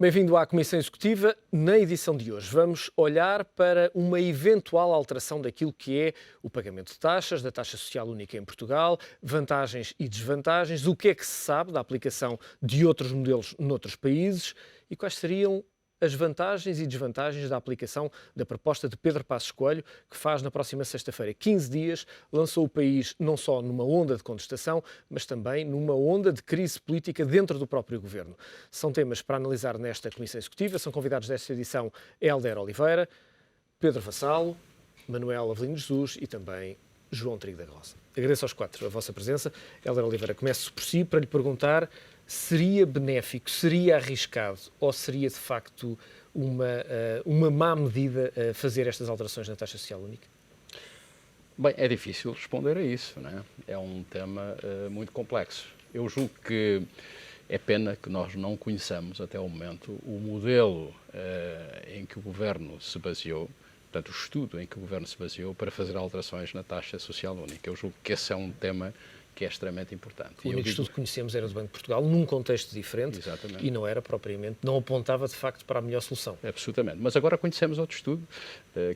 Bem-vindo à Comissão Executiva. Na edição de hoje vamos olhar para uma eventual alteração daquilo que é o pagamento de taxas, da taxa social única em Portugal, vantagens e desvantagens, o que é que se sabe da aplicação de outros modelos noutros países e quais seriam as vantagens e desvantagens da aplicação da proposta de Pedro Passos Coelho, que faz na próxima sexta-feira 15 dias, lançou o país não só numa onda de contestação, mas também numa onda de crise política dentro do próprio governo. São temas para analisar nesta Comissão Executiva. São convidados desta edição Hélder Oliveira, Pedro Vassalo, Manuel Avelino Jesus e também João Trigo da Rosa. Agradeço aos quatro a vossa presença. Hélder Oliveira, começo por si para lhe perguntar: seria benéfico, seria arriscado ou seria de facto uma má medida fazer estas alterações na taxa social única? Bem, é difícil responder a isso, não é? É um tema muito complexo. Eu julgo que é pena que nós não conheçamos até o momento o modelo em que o Governo se baseou, portanto, o estudo em que o Governo se baseou para fazer alterações na taxa social única. Eu julgo que esse é um tema que é extremamente importante. O único estudo que conhecemos era do Banco de Portugal, num contexto diferente. Exatamente. E não era propriamente, não apontava de facto para a melhor solução. Absolutamente. Mas agora conhecemos outro estudo,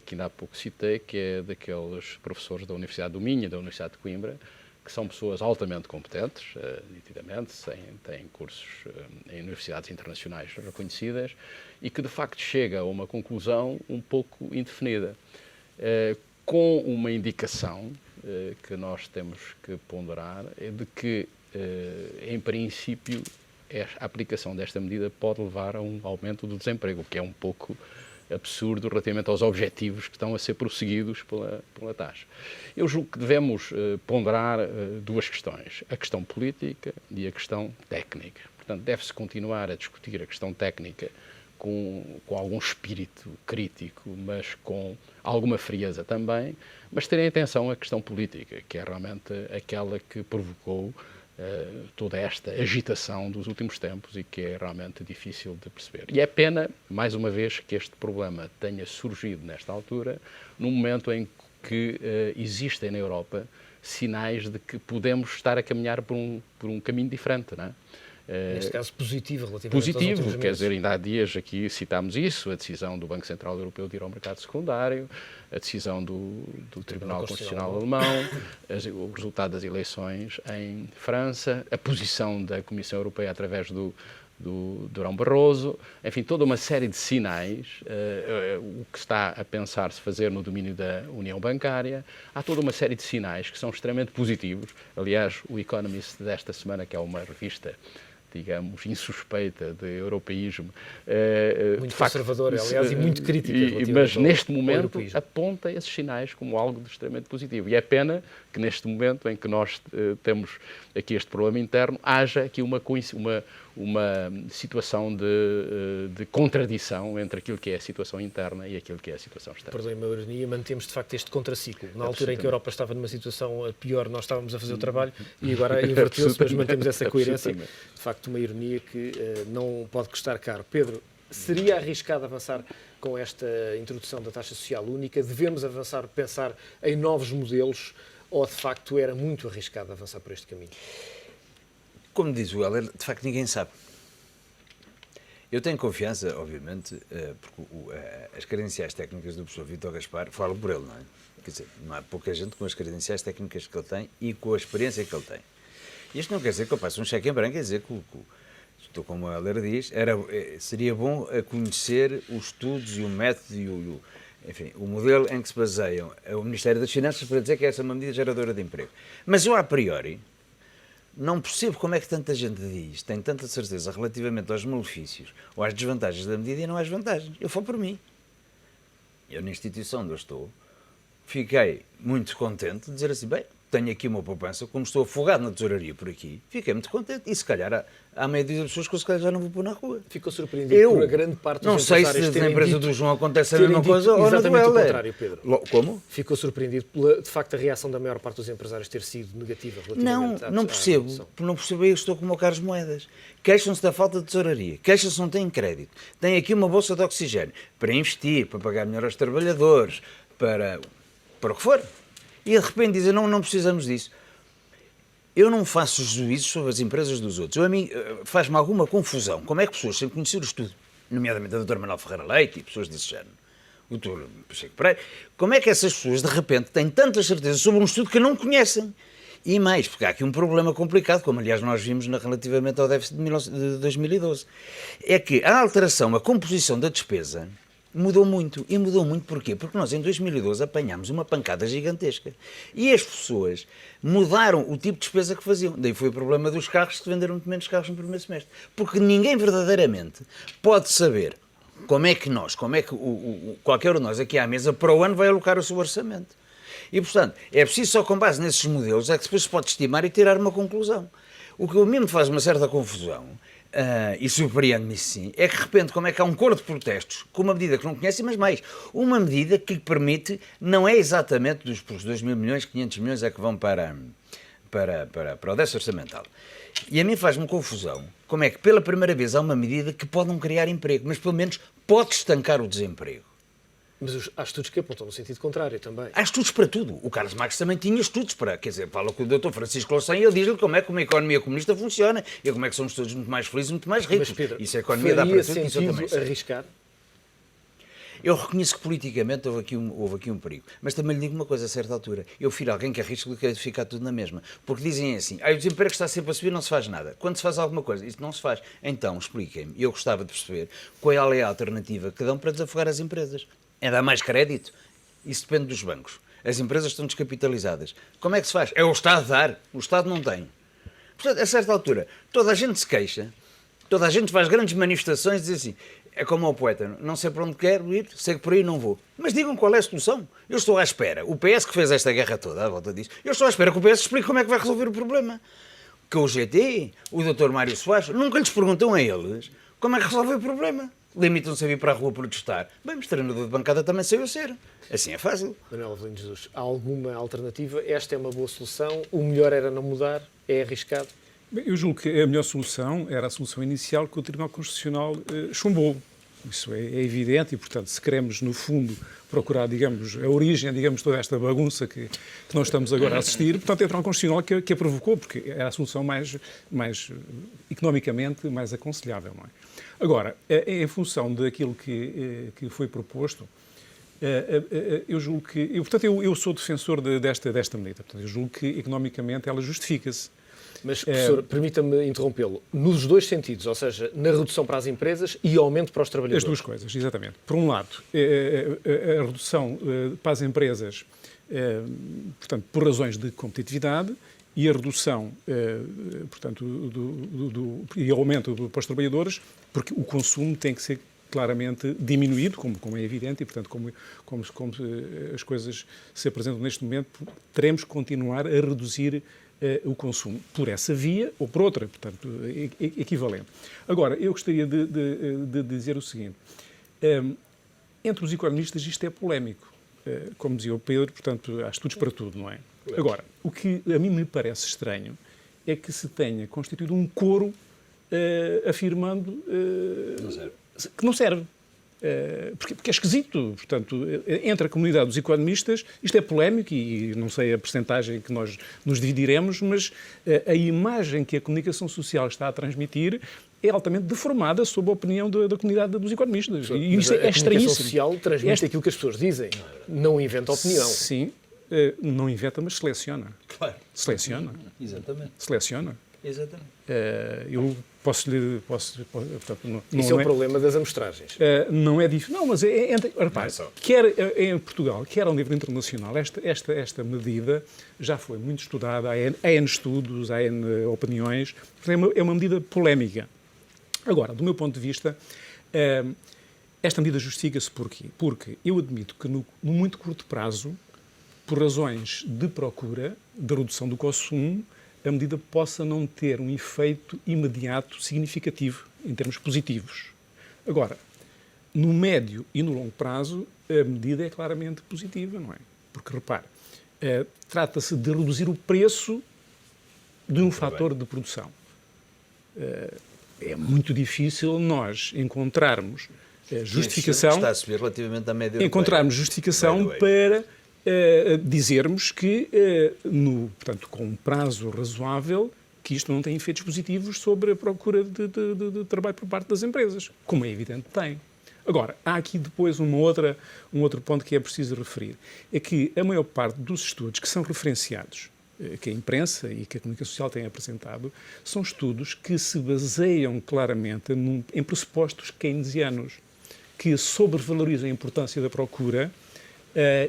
que ainda há pouco citei, que é daqueles professores da Universidade do Minho e da Universidade de Coimbra, que são pessoas altamente competentes, nitidamente, têm cursos em universidades internacionais reconhecidas, e que de facto chega a uma conclusão um pouco indefinida, com uma indicação que nós temos que ponderar, é de que, em princípio, a aplicação desta medida pode levar a um aumento do desemprego, o que é um pouco absurdo relativamente aos objetivos que estão a ser prosseguidos pela taxa. Eu julgo que devemos ponderar duas questões: a questão política e a questão técnica. Portanto, deve-se continuar a discutir a questão técnica com algum espírito crítico, mas com alguma frieza também, mas terem atenção à questão política, que é realmente aquela que provocou toda esta agitação dos últimos tempos e que é realmente difícil de perceber. E é pena, mais uma vez, que este problema tenha surgido nesta altura, num momento em que existem na Europa sinais de que podemos estar a caminhar por um caminho diferente, não é? Neste caso positivo relativamente aos últimos meses. Quer dizer, ainda há dias aqui citámos isso, a decisão do Banco Central Europeu de ir ao mercado secundário, a decisão do Tribunal Constitucional Alemão, o resultado das eleições em França, a posição da Comissão Europeia através do Durão Barroso, enfim, toda uma série de sinais, o que está a pensar-se fazer no domínio da União Bancária. Há toda uma série de sinais que são extremamente positivos. Aliás, o Economist desta semana, que é uma revista, digamos, insuspeita de europeísmo. Muito conservadora, aliás, e muito crítica. Mas neste momento aponta esses sinais como algo de extremamente positivo. E é pena que neste momento em que nós temos aqui este problema interno, haja aqui uma situação de contradição entre aquilo que é a situação interna e aquilo que é a situação externa. Perdoem-me a ironia, mantemos de facto este contraciclo. Na altura em que a Europa estava numa situação pior, nós estávamos a fazer o trabalho e agora inverteu-se, mas mantemos essa coerência. De facto, uma ironia que não pode custar caro. Pedro, seria arriscado avançar com esta introdução da taxa social única? Devemos avançar, pensar em novos modelos, ou de facto era muito arriscado avançar por este caminho? Como diz o Hélder, de facto ninguém sabe. Eu tenho confiança, obviamente, porque as credenciais técnicas do professor Vítor Gaspar falam por ele, não é? Quer dizer, não há pouca gente com as credenciais técnicas que ele tem e com a experiência que ele tem. Isto não quer dizer que eu passe um cheque em branco, quer dizer que, estou como o Hélder diz, seria bom conhecer os estudos e o método e enfim, o modelo em que se baseiam o Ministério das Finanças para dizer que essa é uma medida geradora de emprego. Mas eu, a priori, não percebo como é que tanta gente diz, tem tanta certeza relativamente aos malefícios ou às desvantagens da medida e não às vantagens. Eu falo por mim. Eu, na instituição onde eu estou, fiquei muito contente de dizer assim, bem, tenho aqui uma poupança, como estou afogado na tesouraria por aqui, fiquei muito contente. E se calhar há meia dúzia de pessoas que eu se calhar já não vou pôr na rua. Ficou surpreendido por a grande parte dos não sei se na empresa do João acontece a mesma coisa ou na do Exatamente o contrário, Pedro. Como? Ficou surpreendido pela, de facto, a reação da maior parte dos empresários ter sido negativa relativamente Não percebo. Não percebo, eu estou como o Carlos Moedas. Queixam-se da falta de tesouraria, queixam-se não têm crédito. Têm aqui uma bolsa de oxigênio para investir, para pagar melhor aos trabalhadores, para o que for. E de repente dizem, não precisamos disso. Eu não faço juízos sobre as empresas dos outros. A mim faz-me alguma confusão. Como é que pessoas sem conhecer o estudo, nomeadamente a Dr. Manuel Ferreira Leite e pessoas desse género, o Dr. Pacheco Pereira, como é que essas pessoas, de repente, têm tantas certezas sobre um estudo que não conhecem? E mais, porque há aqui um problema complicado, como aliás nós vimos relativamente ao déficit de 2012, é que a alteração, a composição da despesa mudou muito. E mudou muito porquê? Porque nós em 2012 apanhámos uma pancada gigantesca. E as pessoas mudaram o tipo de despesa que faziam. Daí foi o problema dos carros, que venderam muito menos carros no primeiro semestre. Porque ninguém verdadeiramente pode saber como é que qualquer um de nós aqui à mesa para o ano vai alocar o seu orçamento. E, portanto, é preciso só com base nesses modelos é que depois se pode estimar e tirar uma conclusão. O que a mim me faz uma certa confusão, e surpreende-me sim, é que de repente como é que há um coro de protestos com uma medida que não conhecem, mas mais, uma medida que permite, não é exatamente dos 2 mil milhões, 500 milhões é que vão para o déficit orçamental. E a mim faz-me confusão como é que pela primeira vez há uma medida que pode não criar emprego, mas pelo menos pode estancar o desemprego. Mas há estudos que apontam no sentido contrário também. Há estudos para tudo. O Carlos Marx também tinha estudos para, quer dizer, fala com o Dr. Francisco Louçã e ele diz-lhe como é que uma economia comunista funciona e como é que somos todos muito mais felizes, muito mais ricos. Mas, Pedro, isso a economia dá para tudo, faria isso eu também sentido sei. arriscar? Eu reconheço que politicamente houve aqui um perigo. Mas também lhe digo uma coisa a certa altura. Eu prefiro alguém que arrisque do que ficar tudo na mesma. Porque dizem assim, o desemprego está sempre a subir, não se faz nada. Quando se faz alguma coisa, isso não se faz. Então, expliquem-me. Eu gostava de perceber qual é a alternativa que dão para desafogar as empresas. É dar mais crédito? Isso depende dos bancos. As empresas estão descapitalizadas. Como é que se faz? É o Estado dar. O Estado não tem. Portanto, a certa altura, toda a gente se queixa, toda a gente faz grandes manifestações e diz assim, é como ao poeta, não sei para onde quero ir, sei que por aí não vou. Mas digam qual é a solução. Eu estou à espera. O PS que fez esta guerra toda, à volta disso, eu estou à espera que o PS explique como é que vai resolver o problema. Que o GT, o Dr. Mário Soares, nunca lhes perguntam a eles como é que resolve o problema. Limitam-se a vir para a rua protestar. Bem, mas treinador de bancada também saiu a ser. Assim é fácil. Manuel Avelino Jesus, há alguma alternativa? Esta é uma boa solução? O melhor era não mudar? É arriscado? Bem, eu julgo que a melhor solução era a solução inicial que o Tribunal Constitucional chumbou. Isso é evidente e, portanto, se queremos, no fundo, procurar, digamos, a origem, digamos, toda esta bagunça que nós estamos agora a assistir, portanto, é o Tribunal Constitucional que a provocou, porque era a solução mais economicamente mais aconselhável, não é? Agora, em função daquilo que foi proposto, eu julgo que... Eu sou defensor desta medida. Portanto, eu julgo que, economicamente, ela justifica-se. Mas, professor, permita-me interrompê-lo. Nos dois sentidos, ou seja, na redução para as empresas e aumento para os trabalhadores. As duas coisas, exatamente. Por um lado, a redução para as empresas, portanto, por razões de competitividade, e a redução, portanto, e aumento para os trabalhadores, porque o consumo tem que ser claramente diminuído, como é evidente, e, portanto, como as coisas se apresentam neste momento, teremos que continuar a reduzir o consumo por essa via ou por outra, portanto, equivalente. Agora, eu gostaria de dizer o seguinte. Entre os economistas isto é polémico. Como dizia o Pedro, portanto, há estudos para tudo, não é? Agora, o que a mim me parece estranho é que se tenha constituído um coro afirmando que não serve. Porque é esquisito, portanto, entre a comunidade dos economistas, isto é polémico e não sei a percentagem que nós nos dividiremos, mas a imagem que a comunicação social está a transmitir é altamente deformada sob a opinião da comunidade dos economistas. E isso é estranhíssimo. A comunicação social transmite aquilo que as pessoas dizem, não inventa opinião. Sim, não inventa, mas seleciona. Claro. Seleciona. Exatamente. Seleciona. Exatamente. Eu portanto, não isso é o problema das amostragens. Não é difícil. Não, mas repare, quer em Portugal, quer ao nível internacional, esta medida já foi muito estudada, há N estudos, há N opiniões, é uma medida polémica. Agora, do meu ponto de vista, esta medida justifica-se porquê? Porque eu admito que no muito curto prazo, por razões de procura, de redução do consumo, a medida possa não ter um efeito imediato significativo, em termos positivos. Agora, no médio e no longo prazo, a medida é claramente positiva, não é? Porque, repare, trata-se de reduzir o preço de um fator de produção. É muito difícil nós encontrarmos justificação... Está a subir relativamente à média europeia. Encontrarmos justificação para... dizermos que, portanto, com um prazo razoável, que isto não tem efeitos positivos sobre a procura de trabalho por parte das empresas, como é evidente tem. Agora, há aqui depois um outro ponto que é preciso referir, é que a maior parte dos estudos que são referenciados, que a imprensa e que a comunicação social têm apresentado, são estudos que se baseiam claramente em pressupostos keynesianos, que sobrevalorizam a importância da procura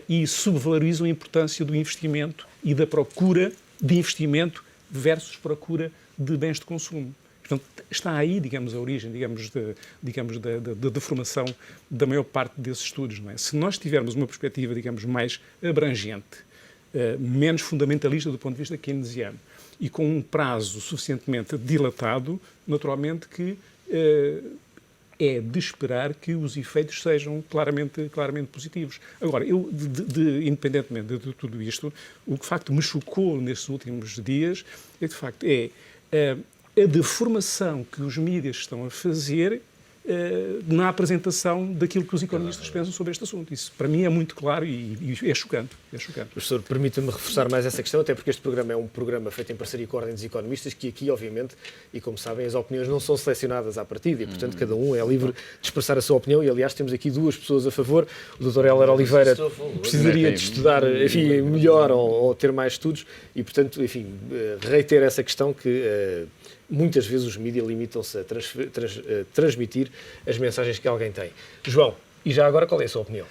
e subvalorizam a importância do investimento e da procura de investimento versus procura de bens de consumo. Portanto, está aí, digamos, a origem, da formação da maior parte desses estudos. Não é? Se nós tivermos uma perspectiva, digamos, mais abrangente, menos fundamentalista do ponto de vista keynesiano e com um prazo suficientemente dilatado, naturalmente que é de esperar que os efeitos sejam claramente positivos. Agora, independentemente de tudo isto, o que de facto me chocou nestes últimos dias é, de facto, a deformação que os mídias estão a fazer na apresentação daquilo que os economistas pensam sobre este assunto. Isso, para mim, é muito claro e é chocante. Professor, permita-me reforçar mais essa questão, até porque este programa é um programa feito em parceria com a Ordem dos Economistas, que aqui, obviamente, e como sabem, as opiniões não são selecionadas à partida e, portanto, cada um é livre de expressar a sua opinião e, aliás, temos aqui duas pessoas a favor. O Dr. Héler Oliveira precisaria de estudar, enfim, melhor ou ter mais estudos e, portanto, enfim, reitero essa questão que muitas vezes os mídias limitam-se a transmitir as mensagens que alguém tem. João, e já agora qual é a sua opinião?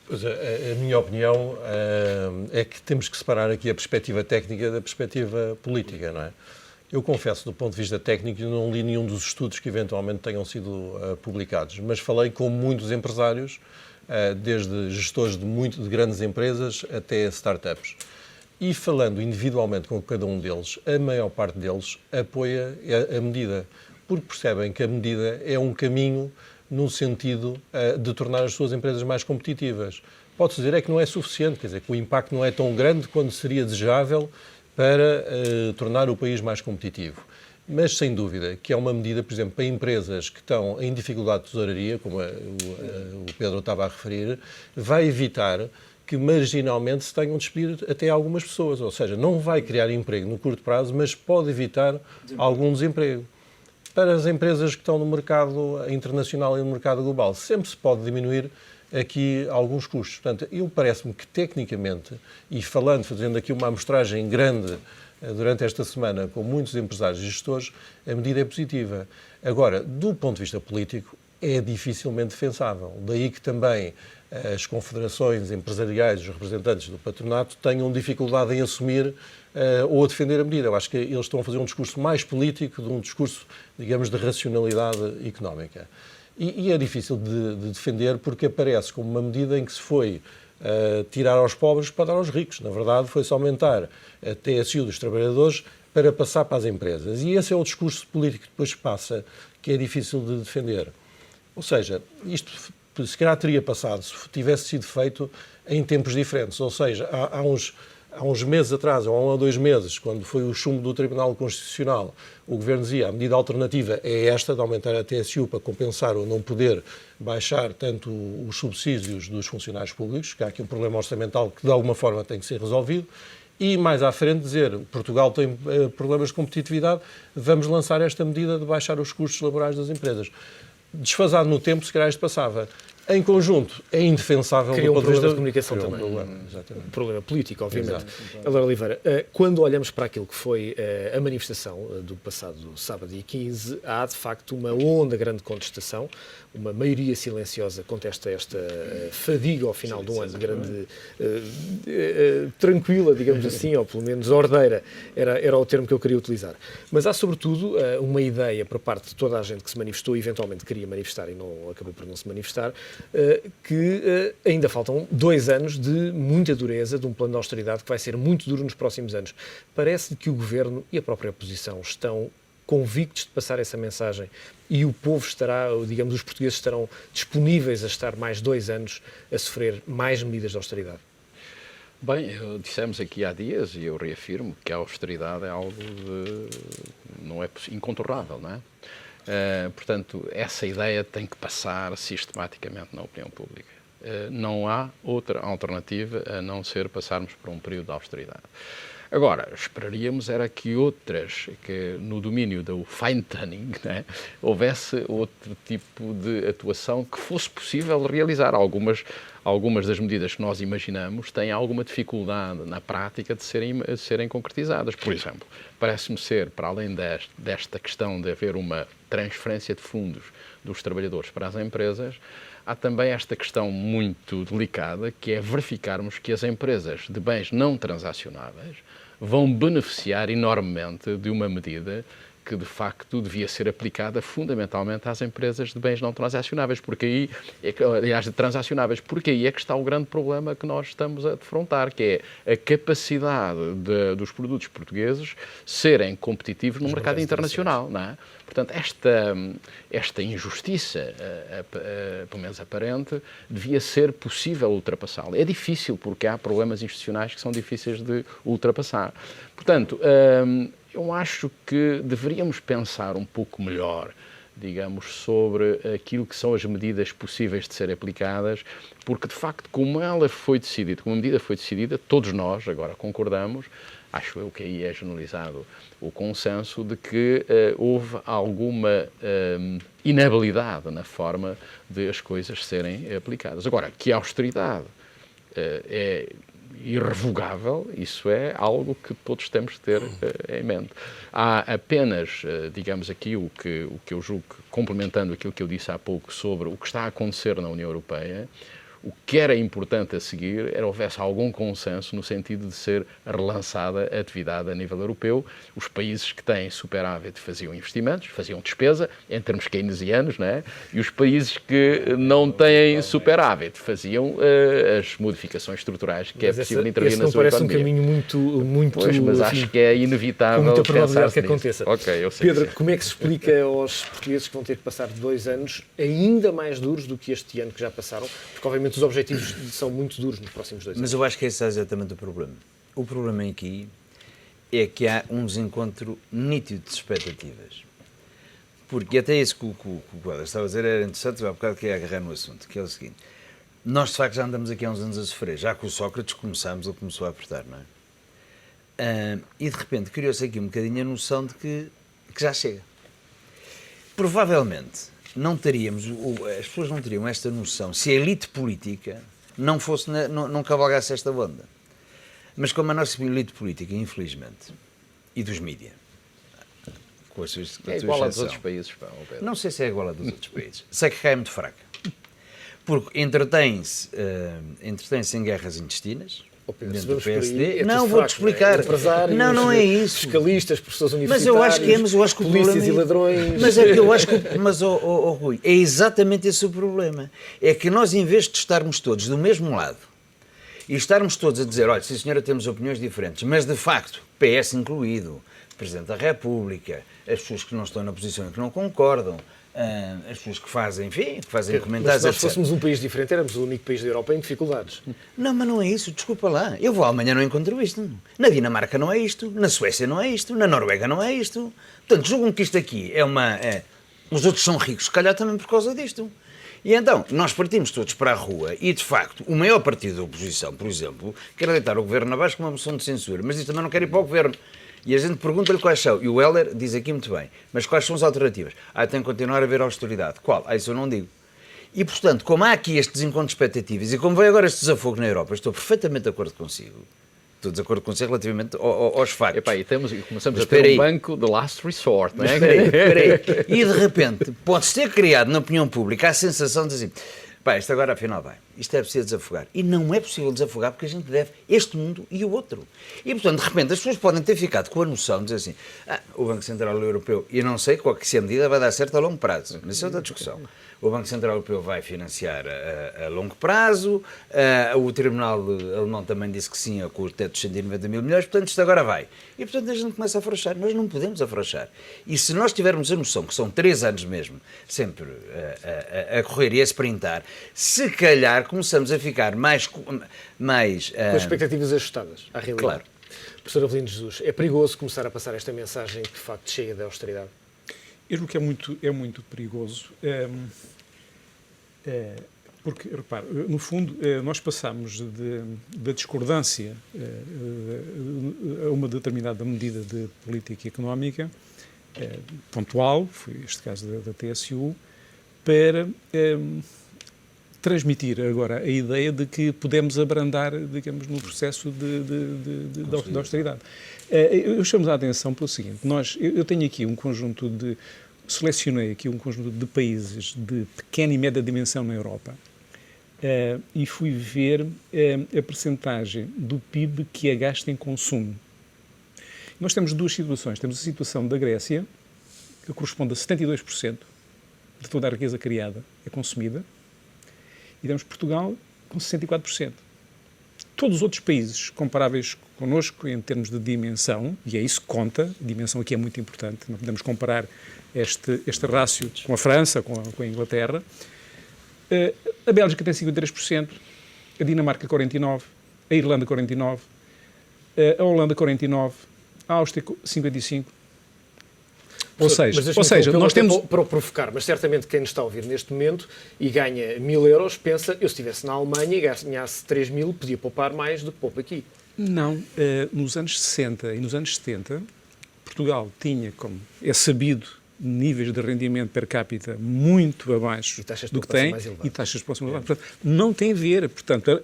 Pois a minha opinião é que temos que separar aqui a perspectiva técnica da perspectiva política, não é? Eu confesso, do ponto de vista técnico, não li nenhum dos estudos que eventualmente tenham sido publicados, mas falei com muitos empresários, desde gestores de grandes empresas até startups. E falando individualmente com cada um deles, a maior parte deles apoia a medida, porque percebem que a medida é um caminho no sentido de tornar as suas empresas mais competitivas. Pode-se dizer que não é suficiente, quer dizer, que o impacto não é tão grande quanto seria desejável para tornar o país mais competitivo. Mas, sem dúvida, que é uma medida, por exemplo, para empresas que estão em dificuldade de tesouraria, como o Pedro estava a referir, vai evitar que marginalmente se tenham de despedir até algumas pessoas. Ou seja, não vai criar emprego no curto prazo, mas pode evitar algum desemprego. Para as empresas que estão no mercado internacional e no mercado global, sempre se pode diminuir aqui alguns custos. Portanto, parece-me que tecnicamente, e fazendo aqui uma amostragem grande durante esta semana com muitos empresários e gestores, a medida é positiva. Agora, do ponto de vista político, é dificilmente defensável. Daí que também as confederações empresariais, os representantes do patronato, tenham dificuldade em assumir ou a defender a medida. Eu acho que eles estão a fazer um discurso mais político de um discurso, digamos, de racionalidade económica. E é difícil de defender porque aparece como uma medida em que se foi tirar aos pobres para dar aos ricos. Na verdade, foi-se aumentar a TSU dos trabalhadores para passar para as empresas. E esse é o discurso político que depois passa, que é difícil de defender. Ou seja, isto se calhar teria passado se tivesse sido feito em tempos diferentes. Ou seja, há uns meses atrás, ou há 1 ou 2 meses, quando foi o chumbo do Tribunal Constitucional, o Governo dizia a medida alternativa é esta, de aumentar a TSU para compensar ou não poder baixar tanto os subsídios dos funcionários públicos, que há aqui um problema orçamental que de alguma forma tem que ser resolvido, e mais à frente dizer Portugal tem problemas de competitividade, vamos lançar esta medida de baixar os custos laborais das empresas. Desfasado no tempo, se calhar isto passava. Em conjunto, é indefensável. Cria um problema de comunicação também. Um problema político, obviamente. Helder Oliveira, quando olhamos para aquilo que foi a manifestação do passado sábado, dia 15, há de facto uma onda grande de contestação, uma maioria silenciosa contesta esta fadiga ao final de um ano grande, tranquila, digamos assim, ou pelo menos ordeira, era o termo que eu queria utilizar. Mas há, sobretudo, uma ideia por parte de toda a gente que se manifestou e eventualmente queria manifestar e não acabou por não se manifestar, que ainda faltam 2 anos de muita dureza, de um plano de austeridade que vai ser muito duro nos próximos anos. Parece que o Governo e a própria oposição estão convictos de passar essa mensagem e o povo estará, digamos, os portugueses estarão disponíveis a estar mais 2 anos a sofrer mais medidas de austeridade? Bem, dissemos aqui há dias, e eu reafirmo, que a austeridade é algo não é incontornável, não é? Portanto, essa ideia tem que passar sistematicamente na opinião pública. Não há outra alternativa a não ser passarmos por um período de austeridade. Agora, esperaríamos era que outras, que no domínio do fine-tuning, né, houvesse outro tipo de atuação que fosse possível realizar. Algumas das medidas que nós imaginamos têm alguma dificuldade na prática de serem concretizadas. Por exemplo, parece-me ser, para além desta questão de haver uma transferência de fundos dos trabalhadores para as empresas, há também esta questão muito delicada, que é verificarmos que as empresas de bens não transacionáveis vão beneficiar enormemente de uma medida que, de facto, devia ser aplicada fundamentalmente às empresas de bens não transacionáveis, aliás, de transacionáveis, porque aí é que está o grande problema que nós estamos a defrontar, que é a capacidade dos produtos portugueses serem competitivos no mercado internacional, não é? Portanto, esta injustiça, pelo menos aparente, devia ser possível ultrapassá-la. É difícil, porque há problemas institucionais que são difíceis de ultrapassar. Portanto, eu acho que deveríamos pensar um pouco melhor, digamos, sobre aquilo que são as medidas possíveis de serem aplicadas, porque, de facto, como a medida foi decidida, todos nós agora concordamos, acho eu que aí é generalizado o consenso de que houve alguma inabilidade na forma de as coisas serem aplicadas. Agora, que a austeridade é irrevogável, isso é algo que todos temos de ter em mente. Há apenas, digamos aqui, o que eu julgo, complementando aquilo que eu disse há pouco sobre o que está a acontecer na União Europeia, o que era importante a seguir era houvesse algum consenso no sentido de ser relançada a atividade a nível europeu. Os países que têm superávit faziam investimentos, faziam despesa, em termos keynesianos, não é? E os países que não têm superávit faziam as modificações estruturais que é possível intervir na sua economia. Esse não parece um caminho muito Pois, mas acho que é inevitável com muita probabilidade que nisso. aconteça. Okay, eu sei Pedro, como é que se explica aos portugueses que vão ter que passar 2 anos ainda mais duros do que este ano que já passaram? Porque, obviamente, os objetivos são muito duros nos próximos 2 anos. Mas eu acho que esse é exatamente o problema. O problema aqui é que há um desencontro nítido de expectativas. Porque até isso que o Helder estava a dizer era interessante, há bocado que é agarrar no assunto, que é o seguinte: nós de facto já andamos aqui há uns anos a sofrer, já com o Sócrates ele começou a apertar, não é? E de repente criou-se aqui um bocadinho a noção de que já chega. Provavelmente as pessoas não teriam esta noção se a elite política não cavalgasse esta onda. Mas como a nossa elite política, infelizmente, e dos mídias, é igual a dos outros países, Pedro. Não sei se é igual a dos outros países. Sei que cá é muito fraca. Porque entretém-se em guerras intestinas, dentro do PSD. Não, vou-te explicar. Não é isso. Fiscalistas, professores universitários, mas eu acho que o polícias problema e ladrões. Mas é que eu acho que... Rui, é exatamente esse o problema. É que nós, em vez de estarmos todos do mesmo lado e estarmos todos a dizer, olha, sim senhora, temos opiniões diferentes, mas de facto, PS incluído, Presidente da República, as pessoas que não estão na posição e que não concordam, as pessoas que fazem comentários... Mas se nós fôssemos um país diferente, éramos o único país da Europa em dificuldades. Não, mas não é isso, desculpa lá. Eu vou à Alemanha e não encontro isto. Na Dinamarca não é isto, na Suécia não é isto, na Noruega não é isto. Portanto, julgam que isto aqui os outros são ricos, se calhar também por causa disto. E então, nós partimos todos para a rua e, de facto, o maior partido da oposição, por exemplo, quer deitar o governo abaixo com uma moção de censura, mas diz também não quer ir para o governo. E a gente pergunta-lhe quais são. E o Helder diz aqui muito bem. Mas quais são as alternativas? Tem que continuar a haver austeridade. Qual? Isso eu não digo. E, portanto, como há aqui este desencontro de expectativas e como vem agora este desafogo na Europa, estou perfeitamente de acordo consigo. Estou de acordo consigo relativamente aos factos. E começamos a ter um banco de last resort, não é? Espera aí. E, de repente, pode-se ter criado na opinião pública a sensação de dizer... isto agora afinal vai. Isto é preciso desafogar. E não é possível desafogar porque a gente deve este mundo e o outro. E, portanto, de repente, as pessoas podem ter ficado com a noção de dizer assim, o Banco Central Europeu, e não sei qual que se a medida vai dar certo a longo prazo, mas isso é outra discussão. O Banco Central Europeu vai financiar a longo prazo, o Tribunal Alemão também disse que sim, com o teto de 190 mil milhões, portanto, isto agora vai. E, portanto, a gente começa a afrouxar. Nós não podemos afrouxar. E se nós tivermos a noção que são 3 anos mesmo, sempre a correr e a sprintar, se calhar começamos a ficar mais com as expectativas ajustadas à realidade. Claro. Professor Avelino Jesus, é perigoso começar a passar esta mensagem que de facto chega da austeridade? Eu julgo que é muito perigoso. Porque, repare, no fundo, nós passamos da discordância a uma determinada medida de política económica pontual, foi este caso da TSU, para transmitir agora a ideia de que podemos abrandar, digamos, no processo de austeridade. Eu chamo a atenção pelo seguinte, eu tenho aqui um conjunto selecionei aqui um conjunto de países de pequena e média dimensão na Europa e fui ver a percentagem do PIB que é gasto em consumo. Nós temos duas situações. Temos a situação da Grécia, que corresponde a 72% de toda a riqueza criada é consumida, e temos Portugal com 64%. Todos os outros países comparáveis connosco em termos de dimensão, e é isso que conta, a dimensão aqui é muito importante, não podemos comparar este rácio com a França, com a Inglaterra. A Bélgica tem 53%, a Dinamarca 49%, a Irlanda 49%, a Holanda 49%, a Áustria 55%. Ou seja, nós temos... Para o provocar, mas certamente quem nos está a ouvir neste momento e ganha 1.000 euros pensa, eu se estivesse na Alemanha e ganhasse 3.000, podia poupar mais do que poupa aqui. Não. Nos anos 60 e nos anos 70, Portugal tinha, como é sabido, níveis de rendimento per capita muito abaixo do que tem e taxas próximas elevadas. Portanto, não tem a ver. Portanto,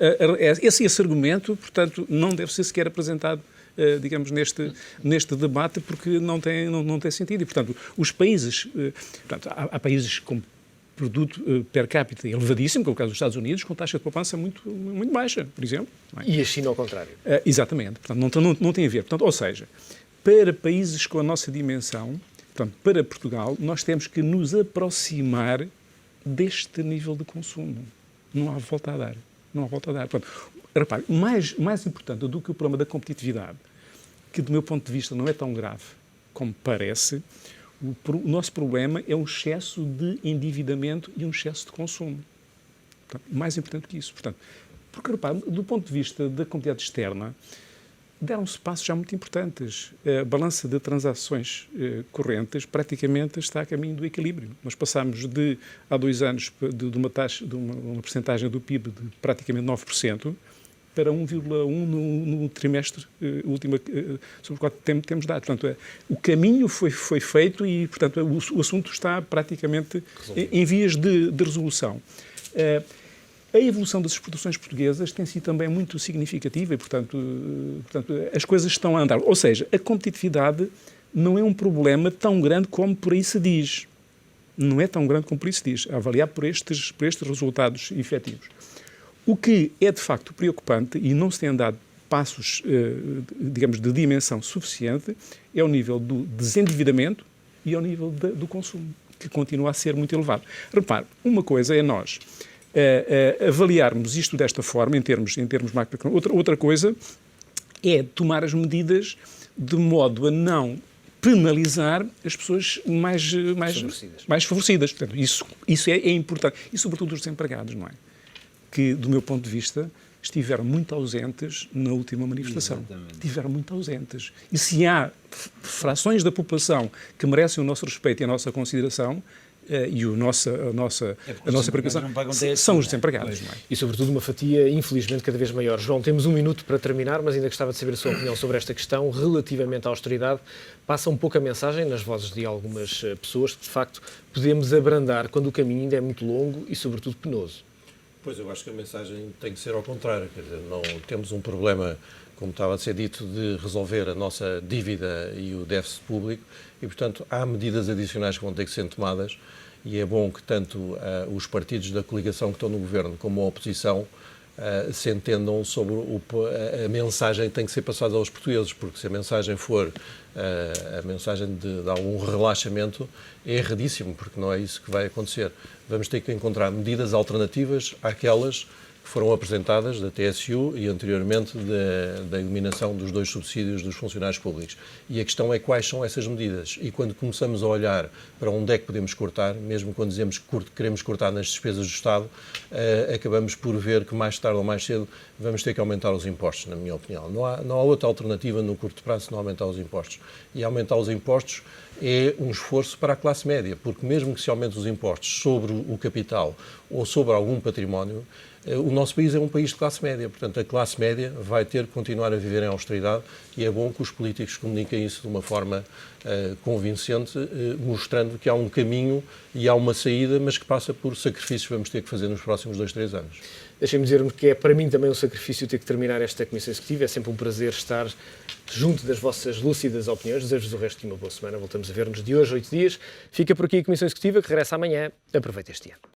esse argumento, portanto, não deve ser sequer apresentado digamos, neste debate, porque não tem sentido. E, portanto, os países... portanto, há países com produto per capita elevadíssimo, como é o caso dos Estados Unidos, com taxa de poupança muito baixa, por exemplo. Não é? E a China ao contrário. Exatamente. Portanto, não tem a ver. Portanto, ou seja, para países com a nossa dimensão, portanto, para Portugal, nós temos que nos aproximar deste nível de consumo. Não há volta a dar. Não há volta a dar. Portanto, repare, mais importante do que o problema da competitividade, que do meu ponto de vista não é tão grave como parece, o nosso problema é um excesso de endividamento e um excesso de consumo. Portanto, mais importante que isso. Portanto, porque, repare, do ponto de vista da competitividade externa, deram-se passos já muito importantes. A balança de transações correntes praticamente está a caminho do equilíbrio. Nós passámos há 2 anos de uma taxa, de uma percentagem do PIB de praticamente 9% para 1,1% no trimestre último sobre o qual temos dados. Portanto, o caminho foi feito e, portanto, o assunto está praticamente em vias de resolução. A evolução das exportações portuguesas tem sido também muito significativa e, portanto, as coisas estão a andar. Ou seja, a competitividade não é um problema tão grande como por aí se diz. Não é tão grande como por aí se diz, a avaliar por estes resultados efetivos. O que é, de facto, preocupante e não se tem dado passos, digamos, de dimensão suficiente, é o nível do desendividamento e ao nível do consumo, que continua a ser muito elevado. Repare, uma coisa é nós avaliarmos isto desta forma, em termos macroeconómicos. Outra coisa é tomar as medidas de modo a não penalizar as pessoas mais favorecidas. Portanto, isso é importante. E, sobretudo, os desempregados, não é? Que, do meu ponto de vista, estiveram muito ausentes na última manifestação. Exatamente. Estiveram muito ausentes. E se há frações da população que merecem o nosso respeito e a nossa consideração, e a nossa preocupação são os desempregados. Não é? E, sobretudo, uma fatia, infelizmente, cada vez maior. João, temos 1 minuto para terminar, mas ainda gostava de saber a sua opinião sobre esta questão relativamente à austeridade. Passa um pouco a mensagem nas vozes de algumas pessoas que, de facto, podemos abrandar quando o caminho ainda é muito longo e, sobretudo, penoso. Pois, eu acho que a mensagem tem que ser ao contrário. Quer dizer, não temos um problema, como estava a ser dito, de resolver a nossa dívida e o déficit público e, portanto, há medidas adicionais que vão ter que ser tomadas e é bom que tanto os partidos da coligação que estão no governo como a oposição se entendam sobre a mensagem que tem que ser passada aos portugueses, porque se a mensagem for a mensagem de algum relaxamento, é erradíssimo, porque não é isso que vai acontecer. Vamos ter que encontrar medidas alternativas àquelas foram apresentadas da TSU e anteriormente da eliminação dos 2 subsídios dos funcionários públicos. E a questão é quais são essas medidas. E quando começamos a olhar para onde é que podemos cortar, mesmo quando dizemos que queremos cortar nas despesas do Estado, acabamos por ver que mais tarde ou mais cedo vamos ter que aumentar os impostos, na minha opinião. Não há outra alternativa no curto prazo senão aumentar os impostos. E aumentar os impostos é um esforço para a classe média, porque mesmo que se aumente os impostos sobre o capital ou sobre algum património, o nosso país é um país de classe média, portanto a classe média vai ter que continuar a viver em austeridade e é bom que os políticos comuniquem isso de uma forma convincente, mostrando que há um caminho e há uma saída, mas que passa por sacrifícios que vamos ter que fazer nos próximos 2, 3 anos. Deixem-me dizer-me que é para mim também um sacrifício ter que terminar esta Comissão Executiva. É sempre um prazer estar junto das vossas lúcidas opiniões. Desejo-vos o resto de uma boa semana. Voltamos a ver-nos de hoje, 8 dias. Fica por aqui a Comissão Executiva, que regressa amanhã. Aproveite este dia.